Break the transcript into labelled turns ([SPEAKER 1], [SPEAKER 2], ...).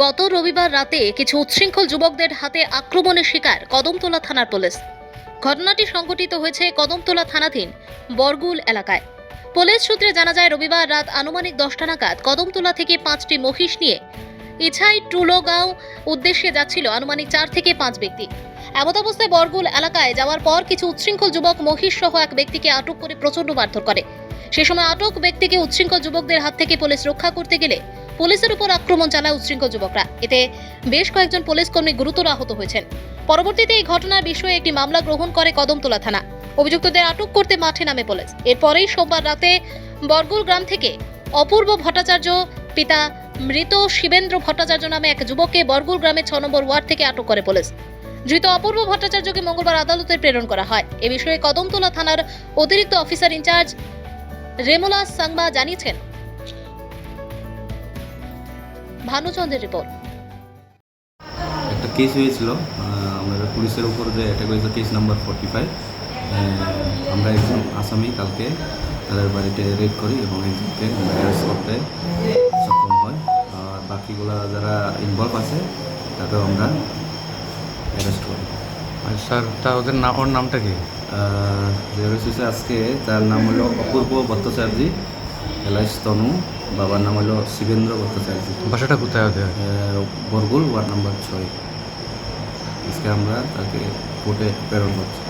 [SPEAKER 1] গত রবিবার রাতে কিছু উচ্ছৃঙ্খল যুবকদের হাতে আক্রমণের শিকার কদমতলা থানার পুলিশ। ঘটনাটি সংঘটিত হয়েছে কদমতলা থানাধীন বরগুল এলাকায়। পুলিশ সূত্রে জানা যায়, রবিবার রাত আনুমানিক 10টা নাগাদ কদমতলা থেকে 5টি মহিষ নিয়ে ইছাই টুলোগাঁও উদ্দেশ্যে যাচ্ছিল আনুমানিক 4 থেকে 5 ব্যক্তি। এমত অবস্থায় বরগুল এলাকায় যাওয়ার পর কিছু উচ্ছৃঙ্খল যুবক মহিষ সহ এক ব্যক্তিকে আটক করে প্রচণ্ড মারধর করে। সে সময় আটক ব্যক্তিকে উচ্ছৃঙ্খল যুবকদের হাত থেকে পুলিশ রক্ষা করতে গেলে পুলিশের উপর আক্রমণ চালায় উচ্ছৃঙ্খল যুবকরা। এতে বেশ কয়েকজন পুলিশ কর্মী গুরুতর আহত হয়েছেন। পরবর্তীতে এই ঘটনার বিষয়ে একটি মামলা গ্রহণ করে কদমতলা থানা। অভিযুক্তদের আটক করতে মাঠে নামে পুলিশ। এরপরেই সোমবার রাতে বরগুল গ্রাম থেকে অপূর্ব ভট্টাচার্য পিতা মৃত শিবেন্দ্র ভট্টাচার্য নামে এক যুবককে বরগুল গ্রামের 6 নম্বর ওয়ার্ড থেকে আটক করে পুলিশ। ধৃত অপূর্ব ভট্টাচার্যকে মঙ্গলবার আদালতে প্রেরণ করা হয়। এ বিষয়ে কদমতলা থানার অতিরিক্ত অফিসার ইনচার্জ রেমুলা সাংবা জানিয়েছেন। ভানুচন্দ্রের রিপোর্ট।
[SPEAKER 2] একটা কেস হয়েছিল আমাদের পুলিশের উপর যে অ্যাটাক হয়েছে, কেস নাম্বার 45। আমরা একজন আসামি কালকে তাদের বাড়িতে রেড করি এবং একজনকে অ্যারেস্ট করতে সক্ষম হয়। আর বাকিগুলা যারা ইনভলভ আছে তাকেও আমরা অ্যারেস্ট করি।
[SPEAKER 3] স্যার, তা ওদের ওর নামটা কি?
[SPEAKER 2] যে অ্যারেস্ট হয়েছে আজকে, তার নাম হলো অপূর্ব ভট্টাচার্য এলাইস তনু, বাবার নাম হলো শিবেন্দ্র ভট্টাচার্য।
[SPEAKER 3] বাসাটা কোথায় ওদের?
[SPEAKER 2] Borgul ward number 6। আজকে আমরা তাকে কোর্টে প্রেরণ করছি।